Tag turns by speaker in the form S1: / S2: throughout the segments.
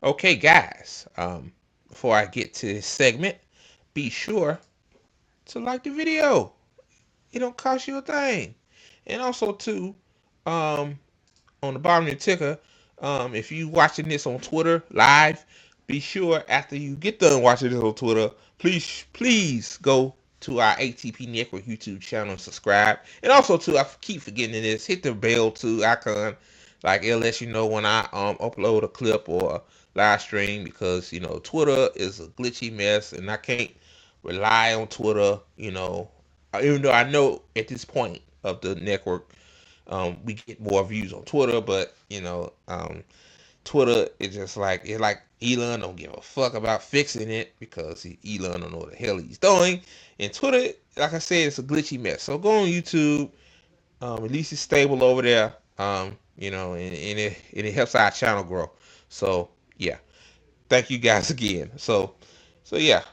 S1: Okay, guys. Before I get to this segment, be sure to like the video. It don't cost you a thing. And also too, um, on the bottom of your ticker, if you watching this on Twitter live, be sure after you get done watching this on Twitter, please go to our ATP Network YouTube channel and subscribe. And also too, I keep forgetting this, hit the bell too icon, like it'll let you know when I upload a clip or a live stream, because Twitter is a glitchy mess and I can't rely on Twitter. Even though I know at this point of the network, we get more views on Twitter, but Twitter is just like it's like Elon don't give a fuck about fixing it because Elon don't know what the hell he's doing. And Twitter, like I said, it's a glitchy mess. So go on YouTube. At least it's stable over there. And it helps our channel grow. So yeah, thank you guys again. So yeah.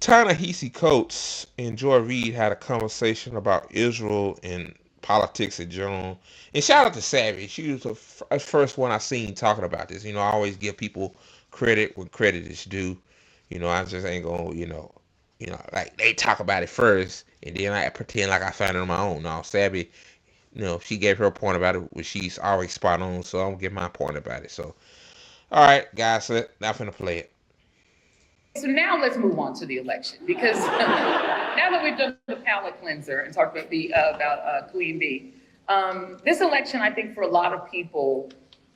S1: Ta-Nehisi Coates and Joy Reid had a conversation about Israel and politics in general. And shout out to Savvy. She was the first one I seen talking about this. I always give people credit when credit is due. I just ain't gonna, like they talk about it first, and then I pretend like I found it on my own. No, Savvy, she gave her point about it, which she's always spot on. So I'm gonna give my point about it. So, all right, guys, so now I'm finna play it.
S2: So now let's move on to the election, because now that we've done the palate cleanser and talked about Queen Bee, this election, I think, for a lot of people,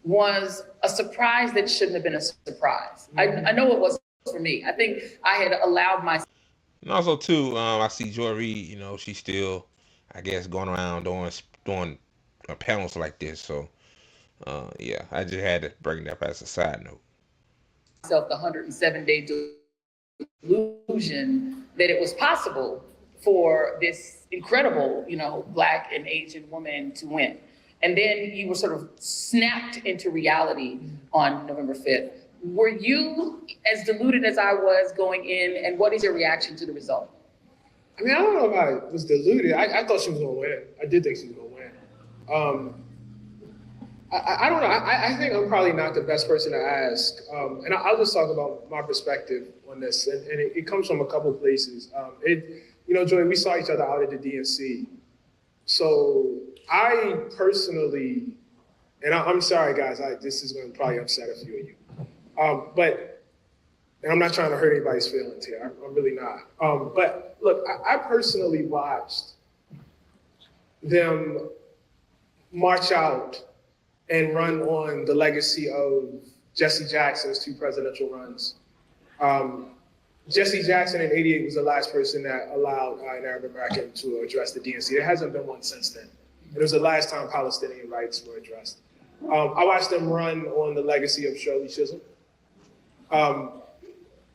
S2: was a surprise that shouldn't have been a surprise. I know it was for me. I think I had allowed myself.
S1: And also too, I see Joy Reid. She's still, I guess, going around doing panels like this. So, yeah, I just had to bring that up as a side note.
S2: The 107-day delusion that it was possible for this incredible, Black and Asian woman to win. And then you were sort of snapped into reality on November 5th. Were you as deluded as I was going in, and what is your reaction to the result?
S3: I mean, I don't know if I was deluded. I thought she was going to win. I did think she was going to win. I don't know. I think I'm probably not the best person to ask. And I'll just talk about my perspective on this. And it comes from a couple places. Joy, we saw each other out at the DNC. So I personally, and I'm sorry, guys, this is going to probably upset a few of you. And I'm not trying to hurt anybody's feelings here. I'm really not. But look, I personally watched them march out and run on the legacy of Jesse Jackson's 2 presidential runs. Jesse Jackson in '88 was the last person that allowed an Arab American to address the DNC. There hasn't been one since then. It was the last time Palestinian rights were addressed. I watched them run on the legacy of Shirley Chisholm.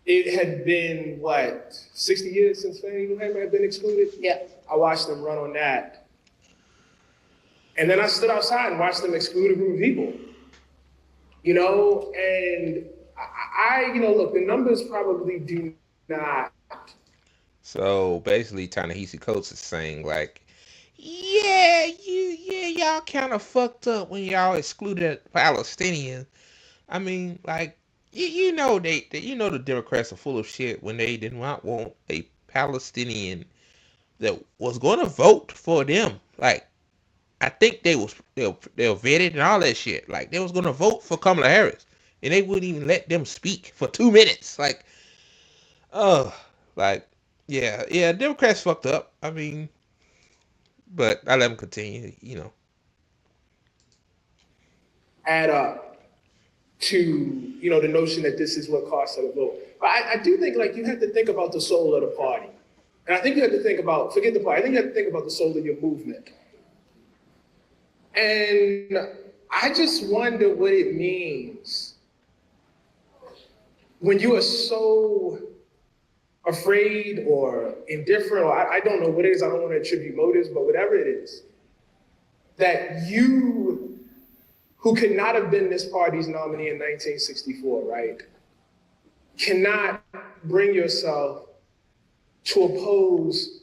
S3: It had been, 60 years since Fannie Lou Hamer had been excluded?
S2: Yeah.
S3: I watched them run on that. And then I stood outside and watched them exclude a group of people. And look, the numbers probably do not.
S1: So basically, Ta-Nehisi Coates is saying like, yeah, y'all kind of fucked up when y'all excluded Palestinians. I mean, like, the Democrats are full of shit when they did not want a Palestinian that was going to vote for them. Like, I think they were vetted and all that shit. Like, they was going to vote for Kamala Harris, and they wouldn't even let them speak for 2 minutes. Like, oh, like, yeah, Democrats fucked up. I mean, but I let them continue.
S3: Add up to, the notion that this is what costs her to vote. But I do think, you have to think about the soul of the party. And I think you have to think about, forget the party, I think you have to think about the soul of your movement. And I just wonder what it means when you are so afraid or indifferent, or I don't know what it is, I don't want to attribute motives, but whatever it is, that you, who could not have been this party's nominee in 1964, right, cannot bring yourself to oppose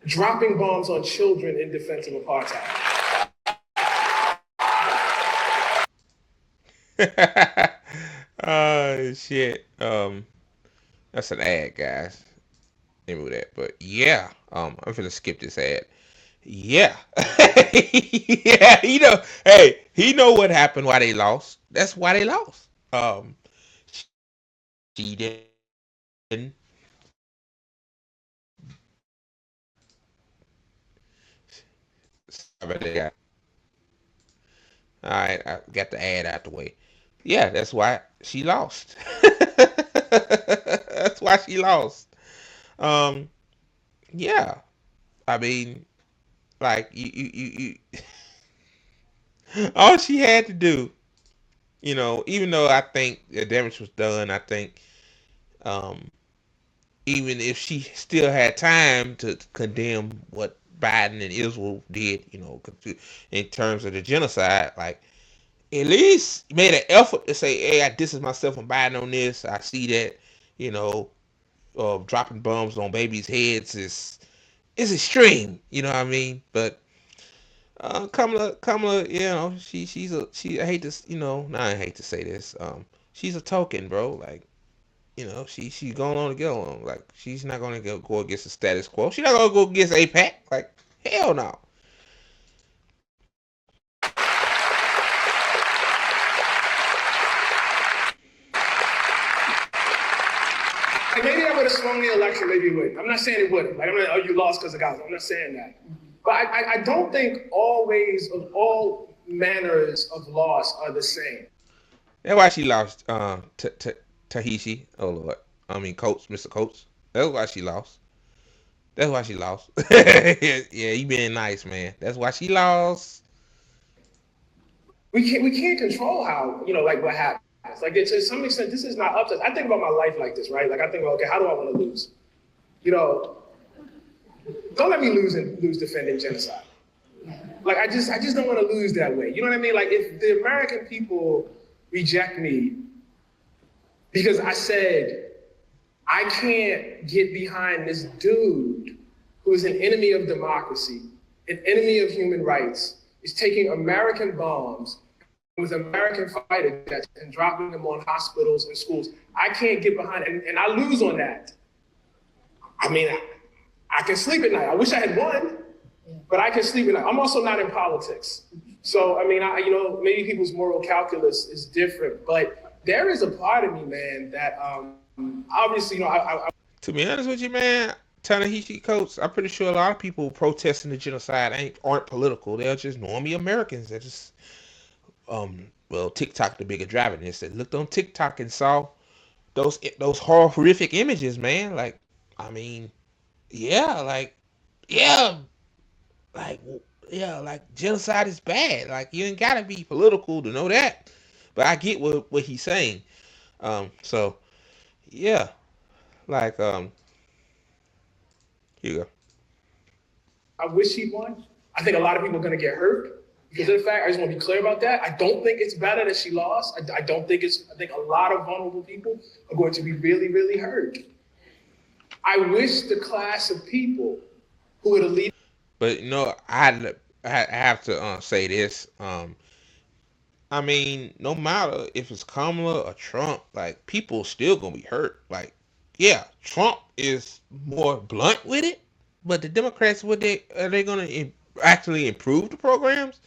S3: dropping bombs on children in defense of apartheid.
S1: Shit. That's an ad, guys. Remember that. But yeah, I'm gonna skip this ad. Yeah. Yeah, hey, he know what happened, why they lost. That's why they lost. She didn't. Sorry about that. All right, I got the ad out the way. Yeah, that's why she lost. That's why she lost. Um, yeah. I mean, like all she had to do, even though I think the damage was done, I think, um, even if she still had time to condemn what Biden and Israel did, in terms of the genocide, like at least made an effort to say, "Hey, I distance myself from Biden on this. I see that, you know, dropping bombs on babies' heads is extreme." You know what I mean? But Kamala, I hate to, I hate to say this. She's a token, bro. Like, she's going on to get along. Like, she's not gonna go against the status quo. She's not gonna go against APAC. Like, hell no.
S3: Like maybe I would have swung the election, maybe it wouldn't. I'm not saying it wouldn't. Like I'm not, oh, you lost because of Gaza. I'm not saying that. But I don't think all ways of all manners of loss are the same.
S1: That's why she lost. Ta-Nehisi. Oh Lord. I mean, Coates, Mr. Coates. That's why she lost. That's why she lost. Yeah, he being nice, man. That's why she lost.
S3: We can't control how, like what happens. Like to some extent, this is not up to us. I think about my life like this, right? Like I think about, okay, how do I want to lose? You know, don't let me lose defending genocide. Like I just don't want to lose that way. You know what I mean? Like if the American people reject me because I said I can't get behind this dude who is an enemy of democracy, an enemy of human rights, is taking American bombs with American fighter jets and dropping them on hospitals and schools. I can't get behind it, and I lose on that. I mean, I can sleep at night. I wish I had won, but I can sleep at night. I'm also not in politics. So, I mean, maybe people's moral calculus is different, but there is a part of me, man, that obviously,
S1: To be honest with you, man, Ta-Nehisi Coates, I'm pretty sure a lot of people protesting the genocide aren't political. They're just normally Americans. They're just, TikTok the bigger driver. They said looked on TikTok and saw those horrific images, man. Like, I mean, yeah, yeah, like, like genocide is bad. Like, you ain't gotta be political to know that. But I get what he's saying. So yeah, like, here you go.
S3: I wish he won. I think a lot of people are going to get hurt because of the fact. I just want to be clear about that. I don't think it's better that she lost. I don't think it's. I think a lot of vulnerable people are going to be really, really hurt. I wish the class of people who would have lead.
S1: But I have to say this. I mean, no matter if it's Kamala or Trump, like people still gonna be hurt. Like, yeah, Trump is more blunt with it, but the Democrats, what they are they gonna actually improve the programs?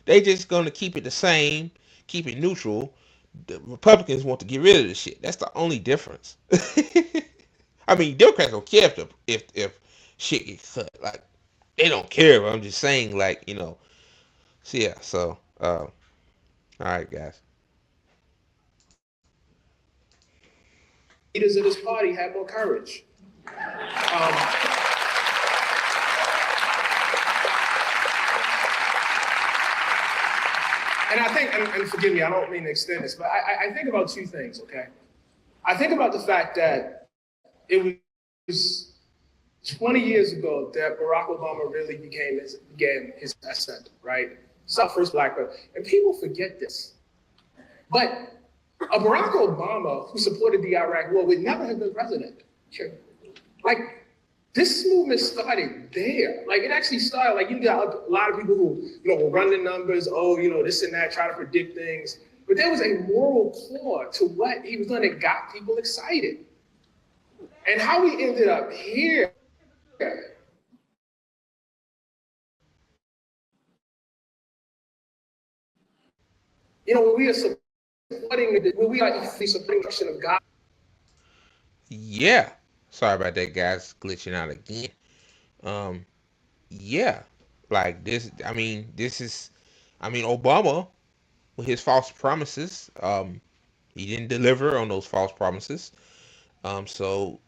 S1: They just gonna keep it the same, keep it neutral. The Republicans want to get rid of the shit. That's the only difference. I mean, Democrats don't care if shit gets cut. Like, they don't care. But I'm just saying, like, So yeah, so all right, guys.
S3: Leaders of this party had more courage. And I think, and forgive me, I don't mean to extend this, but I think about two things, okay? I think about the fact that it was 20 years ago that Barack Obama really began his ascent, right? It's our first black president. And people forget this. But a Barack Obama who supported the Iraq war would never have been president. Like, this movement started there. Like, it actually started, like, you got a lot of people who, will run the numbers, this and that, try to predict things. But there was a moral core to what he was doing that got people excited. And how we ended up here, when we are supporting, when we are supporting the of God.
S1: Yeah. Sorry about that, guys. Glitching out again. Um, yeah. Like this, Obama with his false promises, he didn't deliver on those false promises. So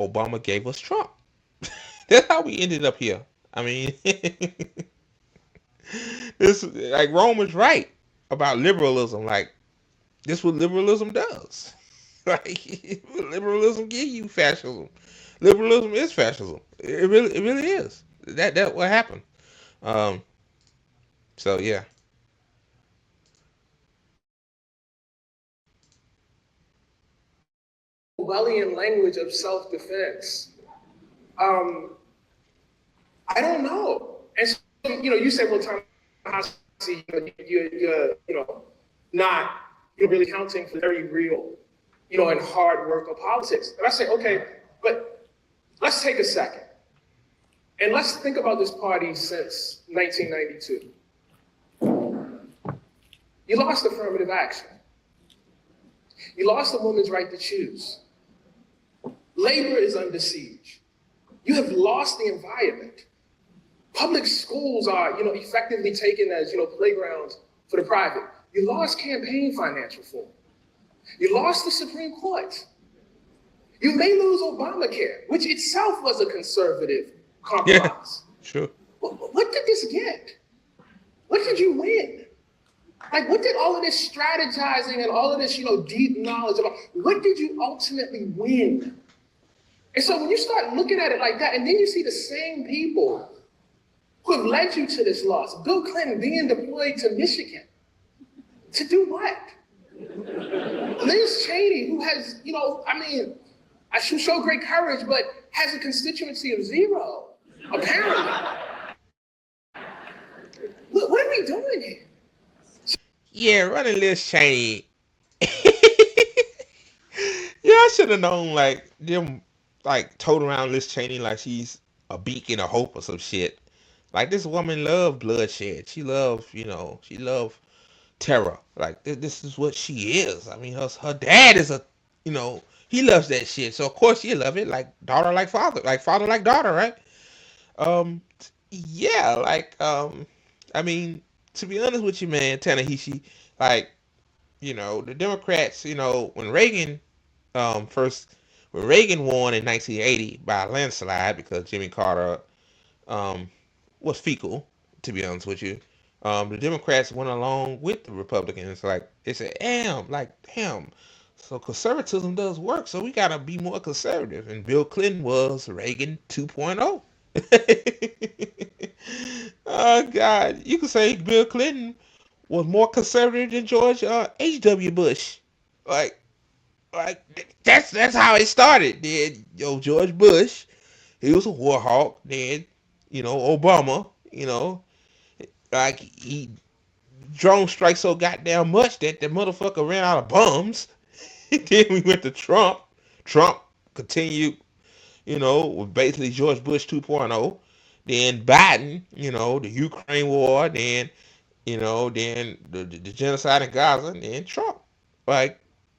S1: Obama gave us Trump. That's how we ended up here. I mean, this like Rome was right about liberalism. Like this, what liberalism does. Like liberalism give you fascism. Liberalism is fascism. It really is. That what happened. Um. So yeah.
S3: Orwellian language of self-defense. Um, I don't know. And so, you say, well, Ta-Nehisi, you're not really counting for very real, and hard work of politics. And I say, okay, but let's take a second. And let's think about this party since 1992. You lost affirmative action. You lost a woman's right to choose. Labor is under siege. You have lost the environment. Public schools are, effectively taken as, playgrounds for the private. You lost campaign finance reform. You lost the Supreme Court. You may lose Obamacare, which itself was a conservative compromise.
S1: Yeah. Sure.
S3: What did this get? What did you win? Like, what did all of this strategizing and all of this, deep knowledge about, what did you ultimately win? And so when you start looking at it like that, and then you see the same people who have led you to this loss, Bill Clinton being deployed to Michigan, to do what? Liz Cheney, who has, I should show great courage, but has a constituency of 0, apparently. What are we doing here?
S1: Yeah, running Liz Cheney. Yeah, I should have known, like, them, like, told around Liz Cheney like she's a beacon of hope or some shit. Like, this woman loved bloodshed. She loved terror. Like, this is what she is. I mean, her dad is he loves that shit. So, of course, she love it. Like, daughter like father like daughter, right? Um, yeah, I mean, to be honest with you, man, Ta-Nehisi, like, the Democrats, first when Reagan won in 1980 by a landslide because Jimmy Carter um, was fecal, to be honest with you. The Democrats went along with the Republicans. Like they said, damn. So conservatism does work. So we gotta be more conservative. And Bill Clinton was Reagan 2.0. Oh God, you could say Bill Clinton was more conservative than George H.W. Bush. Like that's how it started. Then George Bush, he was a war hawk. Then Obama, like he drone strike so goddamn much that the motherfucker ran out of bombs. Then we went to Trump. Trump continued, with basically George Bush 2.0. Then Biden, the Ukraine war. Then the genocide in Gaza. And then Trump. Like,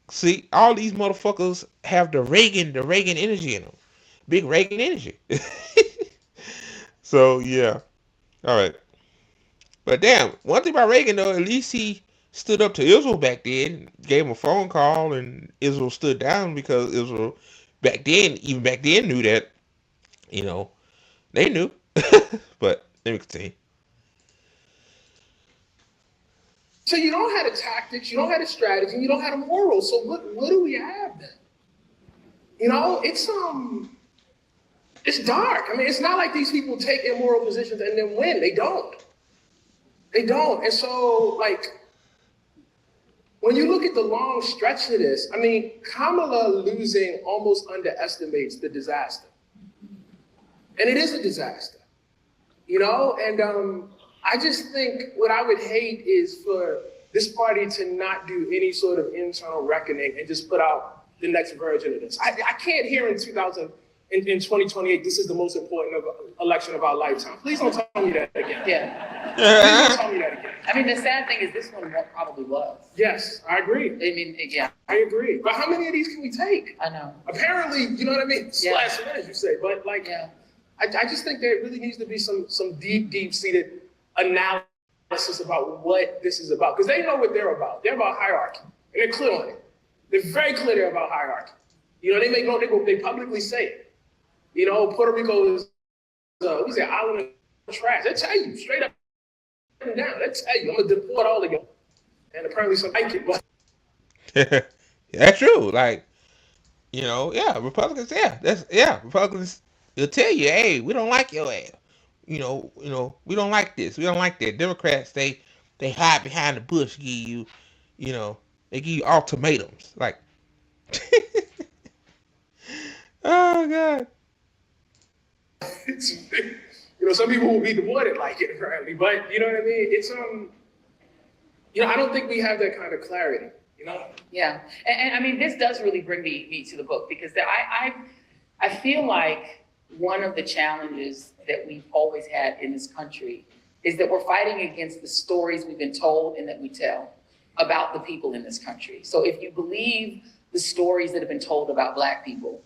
S1: see, all these motherfuckers have the Reagan energy in them. Big Reagan energy. So yeah. All right. But damn, one thing about Reagan though, at least he stood up to Israel back then, gave him a phone call, and Israel stood down because Israel even back then knew that, you know, they knew. But let me continue.
S3: So you don't have the tactics, you don't have the strategy, you don't have the morals. So what do we have then? It's dark. I mean, it's not like these people take immoral positions and then win. They don't. They don't. And so, like, when you look at the long stretch of this, I mean, Kamala losing almost underestimates the disaster. And it is a disaster, And I just think what I would hate is for this party to not do any sort of internal reckoning and just put out the next version of this. I can't hear in 2028, this is the most important election of our lifetime. Please don't tell me that again.
S2: Yeah.
S3: Please don't tell me that again.
S2: I mean, the sad thing is this one probably was.
S3: Yes, I agree.
S2: I mean, yeah.
S3: I agree. But how many of these can we take?
S2: I know.
S3: Apparently, you know what I mean?
S2: Yeah.
S3: Last minute, you say. But like,
S2: Yeah.
S3: I just think there really needs to be some deep-seated analysis about what this is about. Because they know what they're about. They're about hierarchy. And they're clear on it. They're very clear they're about hierarchy. You know, they publicly say it. You know, Puerto Rico is, we say, island of trash. They tell you straight up and down. They tell you, I'm going to deport all of you. And apparently some like it. But
S1: That's true. Like, you know, yeah, Republicans, Republicans, they'll tell you, hey, we don't like your ass. We don't like this. We don't like that. Democrats, they hide behind the bush, they give you ultimatums. Like, oh God.
S3: Some people will be deported like it apparently, but you know what I mean? It's I don't think we have that kind of clarity,
S2: Yeah, and I mean, this does really bring me to the book, because I feel like one of the challenges that we've always had in this country is that we're fighting against the stories we've been told and that we tell about the people in this country. So if you believe the stories that have been told about Black people,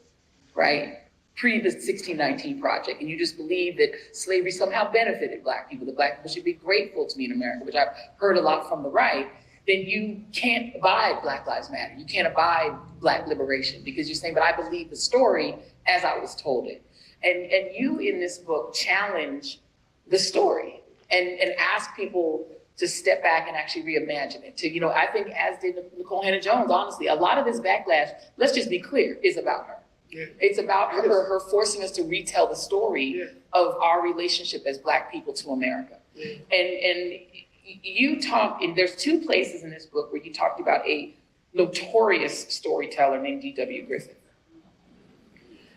S2: right, pre the 1619 Project, and you just believe that slavery somehow benefited Black people, that Black people should be grateful to be in America, which I've heard a lot from the right, then you can't abide Black Lives Matter. You can't abide Black liberation, because you're saying, but I believe the story as I was told it. And you in this book challenge the story and ask people to step back and actually reimagine it. I think, as did Nicole Hannah-Jones, honestly, a lot of this backlash, let's just be clear, is about her. Yeah. It's about her forcing us to retell the story of our relationship as Black people to America. Yeah. And you talk, and there's two places in this book where you talked about a notorious storyteller named D.W. Griffith.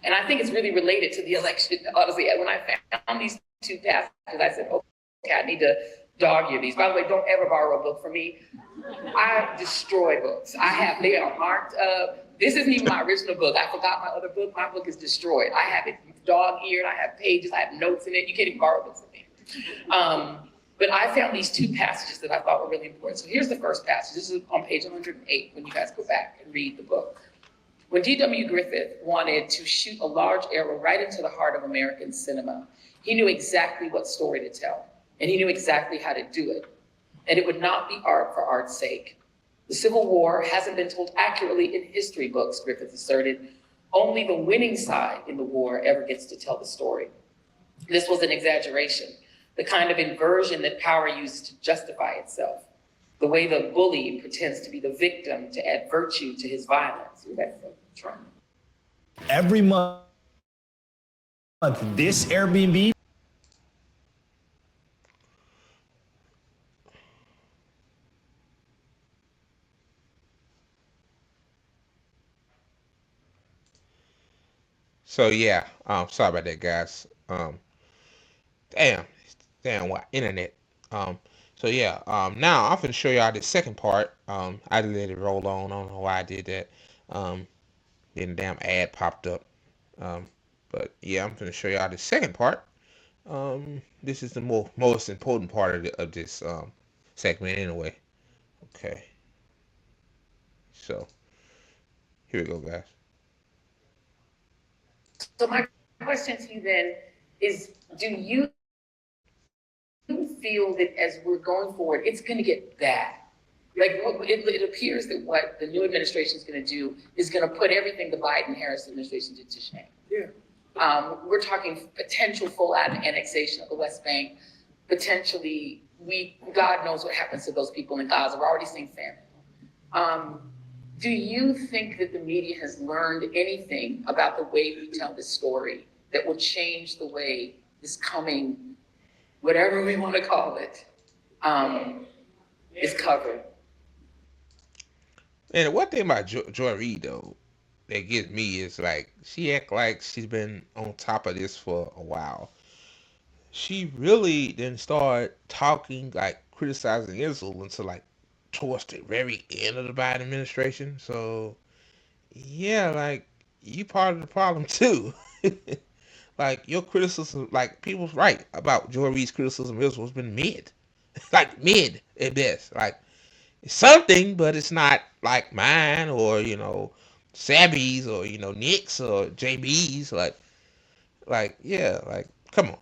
S2: And I think it's really related to the election. Honestly, when I found these two passages, I said, okay, I need to dog ear these. By the way, don't ever borrow a book from me. I destroy books. They are marked up. This isn't even my original book. I forgot my other book. My book is destroyed. I have it dog-eared. I have pages. I have notes in it. You can't even borrow books from me. But I found these two passages that I thought were really important. So here's the first passage. This is on page 108 when you guys go back and read the book. When D.W. Griffith wanted to shoot a large arrow right into the heart of American cinema, he knew exactly what story to tell, and he knew exactly how to do it. And it would not be art for art's sake. The Civil War hasn't been told accurately in history books, Griffith asserted. Only the winning side in the war ever gets to tell the story. This was an exaggeration, the kind of inversion that power uses to justify itself. The way the bully pretends to be the victim to add virtue to his violence. That's the trend.
S4: Every month, this Airbnb.
S1: So yeah, sorry about that, guys. Damn, what internet. So yeah, now I'm gonna show y'all the second part. I let it roll on. I don't know why I did that. Then the damn ad popped up. But yeah, I'm gonna show y'all the second part. This is the most important part of this segment anyway. Okay. So here we go, guys.
S2: So my question to you then is, do you feel that as we're going forward, it's going to get bad? Like, it appears that what the new administration is going to do is going to put everything the Biden-Harris administration did to shame. Yeah. We're talking potential full annexation of the West Bank. Potentially, God knows what happens to those people in Gaza. We're already seeing famine. Do you think that the media has learned anything about the way we tell this story that will change the way this coming, whatever we want to call it, is covered?
S1: And one thing about Joy Reid, though, that gets me is, like, she act like she's been on top of this for a while. She really didn't start talking, like, criticizing Israel until, like, towards the very end of the Biden administration. So yeah, like you part of the problem too. Like your criticism, like people's right about Joy Reid's criticism of Israel has been mid, like mid at best. Like it's something, but it's not like mine or Sabby's or Nick's or JB's. Like yeah, like come on.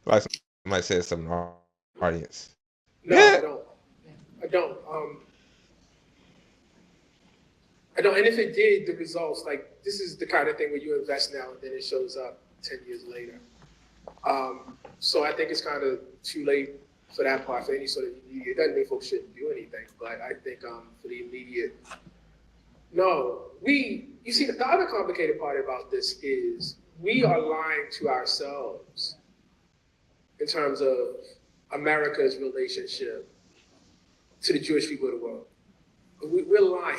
S1: Like somebody said something in the audience.
S3: No,
S1: Yeah.
S3: I don't. I don't. I don't. And if it did, the results, like, this is the kind of thing where you invest now and then it shows up 10 years later. So I think it's kind of too late for that part, for any sort of immediate. It doesn't mean folks shouldn't do anything, but I think for the immediate, no. You see, the other complicated part about this is we are lying to ourselves in terms of America's relationship to the Jewish people of the world. We're lying.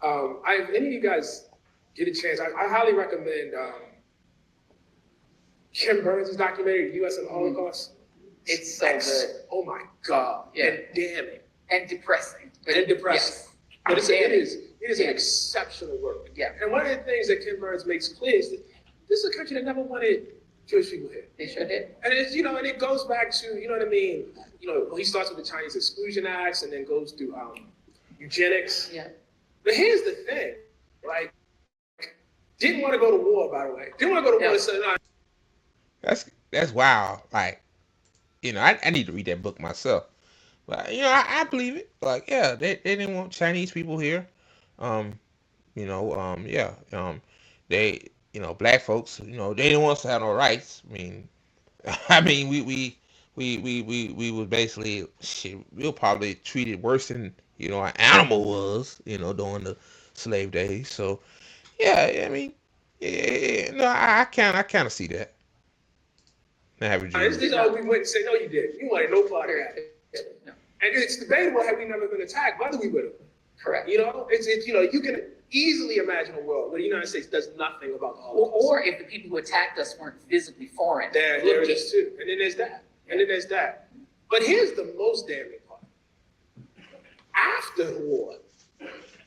S3: If any of you guys get a chance, I highly recommend Kim Burns' documentary, The U.S. and the Holocaust.
S2: It's so good.
S3: Oh my God.
S2: Yeah.
S3: And damning.
S2: And depressing.
S3: And depressing.
S2: Yes.
S3: But it is
S2: Yeah.
S3: an exceptional work.
S2: Yeah.
S3: And one of the things that Kim Burns makes clear is that this is a country that never wanted Jewish people here.
S2: They sure did.
S3: And it's, and it goes back to, what I mean? He starts with the Chinese Exclusion Acts and then goes through eugenics.
S2: Yeah.
S3: But here's the thing, like, didn't want to go to war, by the way. Didn't want to go to war, so no.
S1: That's wild. Like, I need to read that book myself. But I believe it. Like, yeah, they didn't want Chinese people here. Yeah. They, black folks, they didn't want us to have no rights. I mean, we was basically shit. We were probably treated worse than an animal was, during the slave days. So yeah, I mean, yeah, no, I kind of see that. Average
S3: This is all we went and say, no, you didn't. You wanted no part of that.
S2: No.
S3: And it's debatable had we never been attacked, whether we would have.
S2: Correct.
S3: It's you can easily imagine a world where the United States does nothing about the Holocaust.
S2: Or if the people who attacked us weren't visibly foreign.
S3: There it is too. And then there's that. But here's the most damning part. After the war,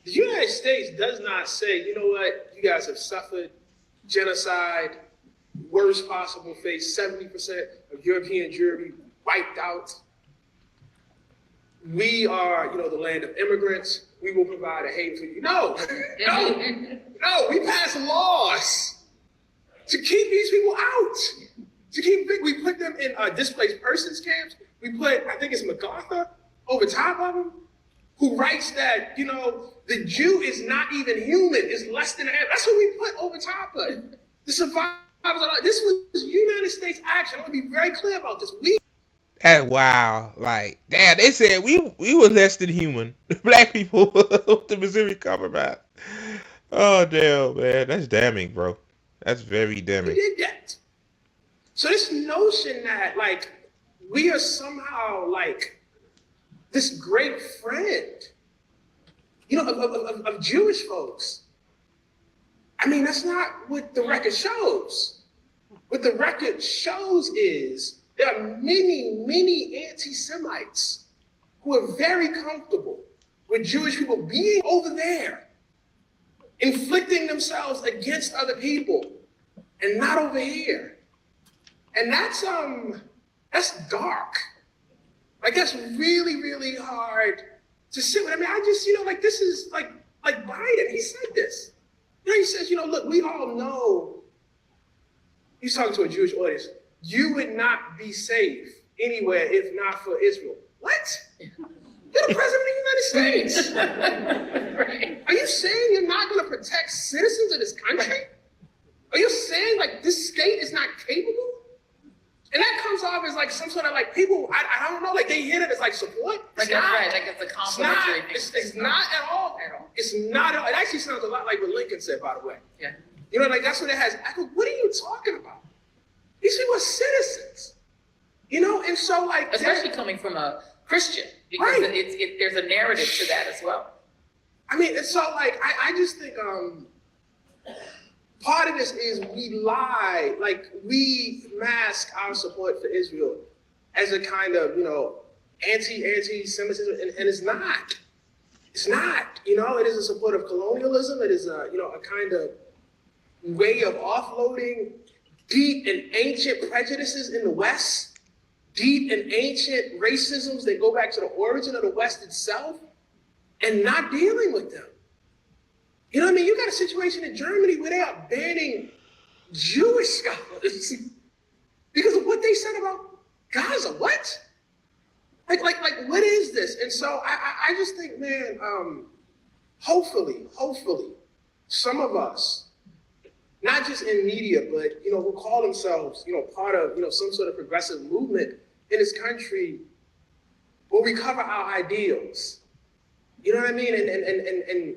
S3: the United States does not say, you know what, you guys have suffered genocide, worst possible fate, 70% of European Jewry wiped out. We are, the land of immigrants. We will provide a haven for you. No, we pass laws to keep these people out. We put them in displaced persons camps. We put, I think it's MacArthur, over top of them, who writes that, the Jew is not even human, is less than an animal. That's what we put over top of it. The survivors. This was United States action. I want to be very clear about this.
S1: That's wow. Like, damn, they said we were less than human. Black people with the Missouri Compromise. Oh damn, man, that's damning, bro. That's very damning.
S3: We did that. So this notion that we are somehow this great friend, of Jewish folks. I mean, that's not what the record shows. What the record shows is there are many, many anti-Semites who are very comfortable with Jewish people being over there, inflicting themselves against other people, and not over here. And that's dark. That's really, really hard to sit with. I mean, I just, this is like Biden, he said this. He says, look, we all know, he's talking to a Jewish audience, you would not be safe anywhere if not for Israel. What? You're the president of the United States. Right. Are you saying you're not going to protect citizens of this country? Are you saying this state is not capable? And that comes off as some sort of people, I don't know, they hear it as support.
S2: That's right, it's a complimentary thing.
S3: It's not at all. It's not at all. It actually sounds a lot like what Lincoln said, by the way.
S2: Yeah.
S3: That's what it has. I go, what are you talking about? These people are citizens. And so
S2: especially coming from a Christian, because right. There's a narrative to that as well.
S3: I mean, and so I just think part of this is we lie, we mask our support for Israel as a kind of, anti-Semitism, and it's not. It's not. It is a support of colonialism. It is a kind of way of offloading deep and ancient prejudices in the West, deep and ancient racisms that go back to the origin of the West itself, and not dealing with them. You know what I mean? You got a situation in Germany where they are banning Jewish scholars because of what they said about Gaza. What? Like, what is this? And so I just think, man, hopefully, some of us, not just in media, but, who call themselves, part of, some sort of progressive movement in this country will recover our ideals. You know what I mean? And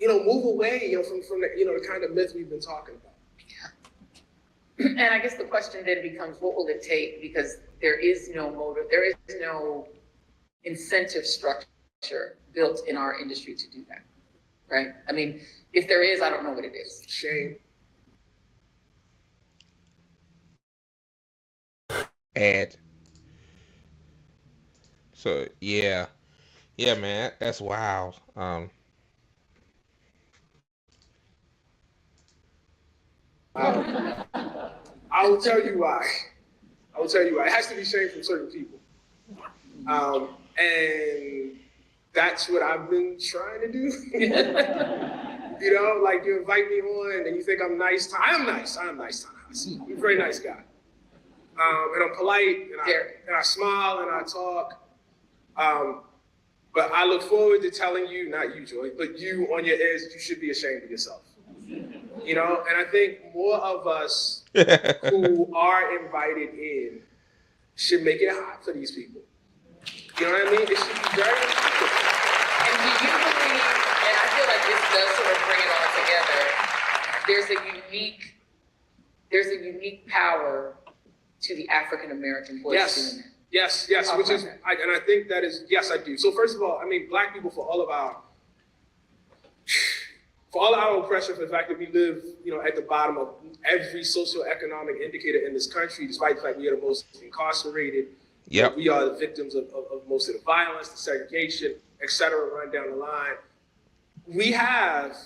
S3: move away, from the, the kind of myth we've been talking about.
S2: And I guess the question then becomes, what will it take? Because there is no motive, there is no incentive structure built in our industry to do that, right? I mean, if there is, I don't know what it is.
S3: Shame.
S1: Ad. So yeah, man, that's wild.
S3: I will tell you why. It has to be shame from certain people. And that's what I've been trying to do. Like you invite me on and you think I'm nice. I am nice, Ta-Nehisi. I'm a very nice guy. And I'm polite and I smile and I talk. But I look forward to telling you, not you, Joy, but you on your ears that you should be ashamed of yourself. And I think more of us who are invited in should make it hot for these people. You know what I mean? It should be very important.
S2: And do you believe, and I feel like this does sort of bring it all together, there's a unique power to the African American voice doing that.
S3: Yes, which is, and I think that is, yes, I do. So first of all, I mean, Black people, for all of our oppression, for the fact that we live, at the bottom of every socioeconomic indicator in this country, despite the fact we are the most incarcerated, we are the victims of most of the violence, the segregation, et cetera, run down the line. We have,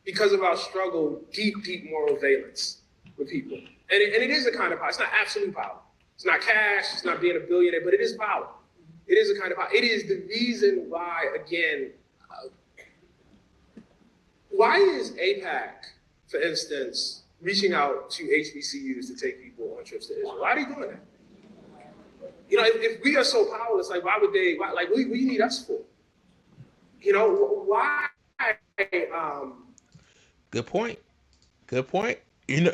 S3: because of our struggle, deep moral valence with people. And it is a kind of power. It's not absolute power. It's not cash. It's not being a billionaire, but it is power. It is a kind of power. It is the reason why, again, why is APAC, for instance, reaching out to HBCUs to take people on trips to Israel? Why are they doing that? If we are so powerless, like, why would they, what do you need us for? Why?
S1: Good point.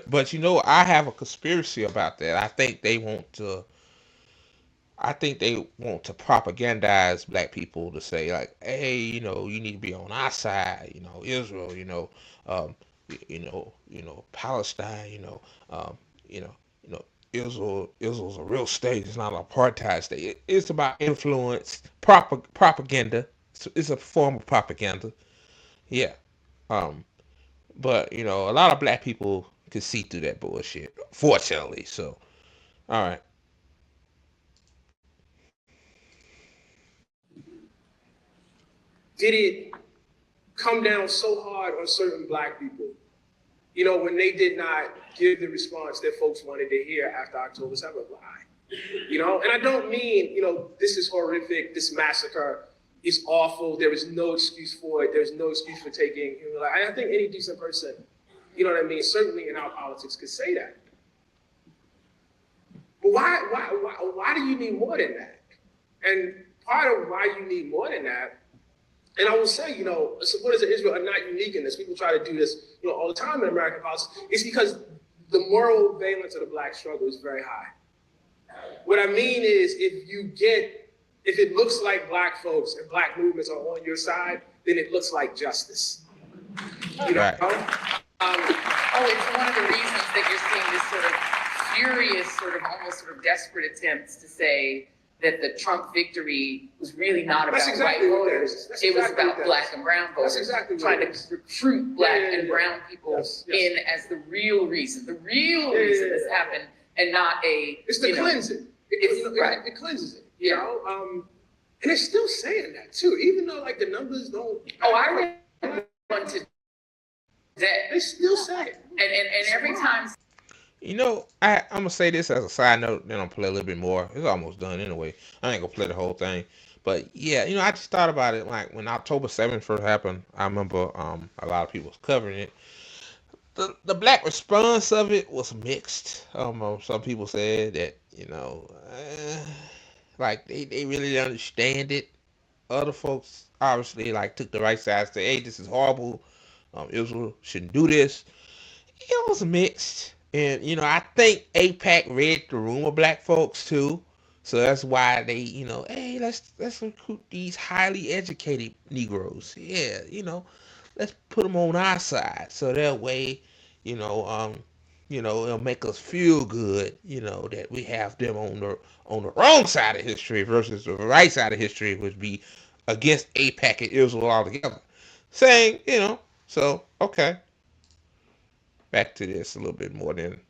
S1: But I have a conspiracy about that. I think they want to propagandize Black people to say, like, hey, you need to be on our side, Israel, Palestine, Israel's a real state. It's not an apartheid state. It's about influence, propaganda. It's a form of propaganda. Yeah. But a lot of Black people can see through that bullshit, fortunately. So, all right.
S3: Did it come down so hard on certain Black people, when they did not give the response that folks wanted to hear after October 7th? Why? And I don't mean, this is horrific, this massacre is awful, there is no excuse for it, there's no excuse for taking, I think any decent person, certainly in our politics could say that. But why do you need more than that? And part of why you need more than that, and I will say, supporters of Israel are not unique in this. People try to do this, all the time in American politics. It's because the moral valence of the Black struggle is very high. What I mean is, if it looks like Black folks and Black movements are on your side, then it looks like justice.
S1: Right.
S2: It's one of the reasons that you're seeing this sort of furious, almost desperate attempts to say that the Trump victory was really not about white voters. It was about Black and brown voters. Trying to recruit Black and brown people in as the real reason. The real reason this happened, and not a...
S3: It's the cleansing. It cleanses it. And they're still saying that too, even though like the numbers don't.
S2: Oh, I read one today.
S3: They still say it.
S2: And every time.
S1: You know, I'm gonna say this as a side note, then I'll play a little bit more. It's almost done anyway. I ain't gonna play the whole thing. But yeah, I just thought about it like when October 7th first happened, I remember a lot of people was covering it. The black response of it was mixed. Some people said that, like they really didn't understand it. Other folks obviously like took the right side, say, hey, this is horrible. Israel shouldn't do this. It was mixed. And, I think APAC read the room of black folks too. So that's why they, hey, let's recruit these highly educated Negroes. Yeah, let's put them on our side. So that way, you know, um, it'll make us feel good, that we have them on the wrong side of history versus the right side of history, which be against APAC and Israel altogether. Saying, so okay, back to this a little bit more, then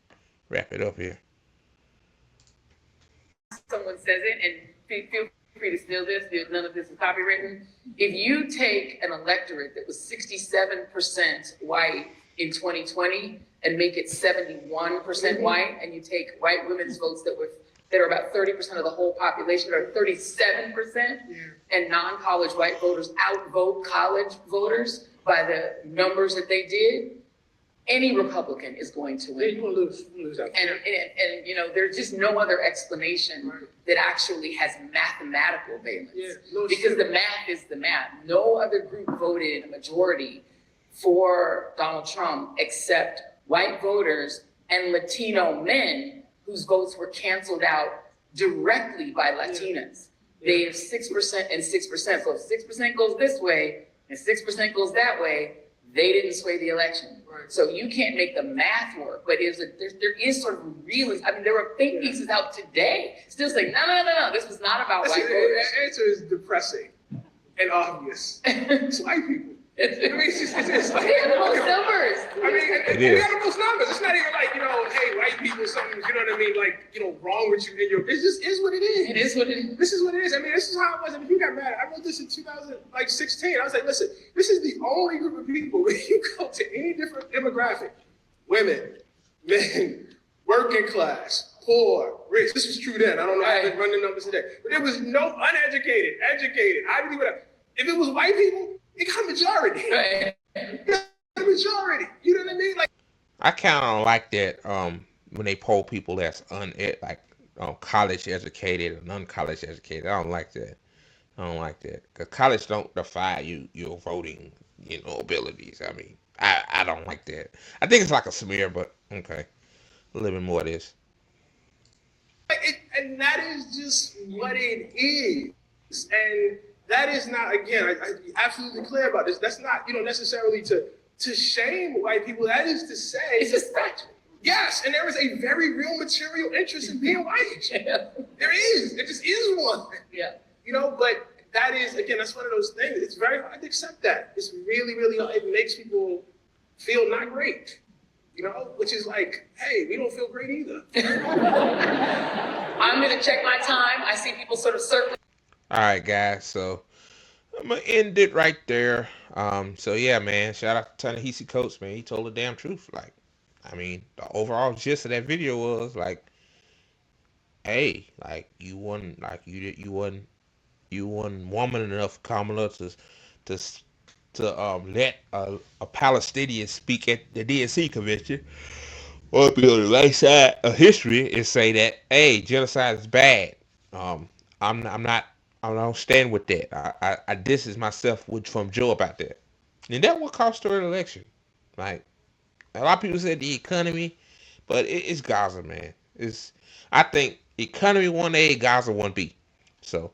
S1: wrap it up here.
S2: Someone says it, and feel free to steal this. None of this is copywritten. If you take an electorate that was 67% white in 2020 and make it 71% white, and you take white women's votes that are about 30% of the whole population, or 37%, and non-college white voters outvote college voters by the numbers that they did, any Republican is going to win.
S3: You will lose that.
S2: And there's just no other explanation that actually has mathematical valence. Because the math is the math. No other group voted in a majority for Donald Trump except white voters and Latino men whose votes were canceled out directly by Latinas. They have 6% and 6%. So if 6% goes this way and 6% goes that way, they didn't sway the election. So you can't make the math work, but there is sort of realism. I mean, there were think pieces out today still saying, no, this was not about white voters.
S3: The answer is depressing and obvious. It's white people. I mean, it's like,
S2: they have the most numbers.
S3: I mean, they got the most numbers. It's not even like, hey, white people, something, you know what I mean? Like, wrong with you. It just is what it is.
S2: It is what it is.
S3: This is what it is. I mean, this is how it was. I mean, you got mad. I wrote this in 2016. I was like, listen, this is the only group of people when you go to any different demographic, women, men, working class, poor, rich. This was true then. I don't know how to run the numbers today. But there was no uneducated, educated, I believe whatever. If it was white people, it got a majority.
S2: Right.
S3: It got a majority. You know what I mean? Like,
S1: I kind of like that when they poll people that's college educated and non-college educated. I don't like that. Because college don't define your voting, abilities. I mean, I don't like that. I think it's like a smear, but okay. A little bit more of this.
S3: And that is just what it is. And that is not, again, I absolutely clear about this. That's not, necessarily to shame white people. That is to say,
S2: it's just fact.
S3: Yes, and there is a very real material interest in being white. There is. It just is one.
S2: Yeah.
S3: But that is, again, that's one of those things. It's very hard to accept that. It's really, really hard. It makes people feel not great. Which is like, hey, we don't feel great either.
S2: I'm going to check my time. I see people sort of circling.
S1: All right, guys. So I'm gonna end it right there. So yeah, man. Shout out to Ta-Nehisi Coates, man. He told the damn truth. Like, I mean, the overall gist of that video was like, hey, like you wasn't woman enough, Kamala, to let a Palestinian speak at the DNC convention or be on the right side of history and say that, hey, genocide is bad. I'm not. I don't stand with that. I distance myself from Joe about that. And that what cost her an election. Like, a lot of people said the economy, but it's Gaza, man. I think economy 1A, Gaza 1B. So,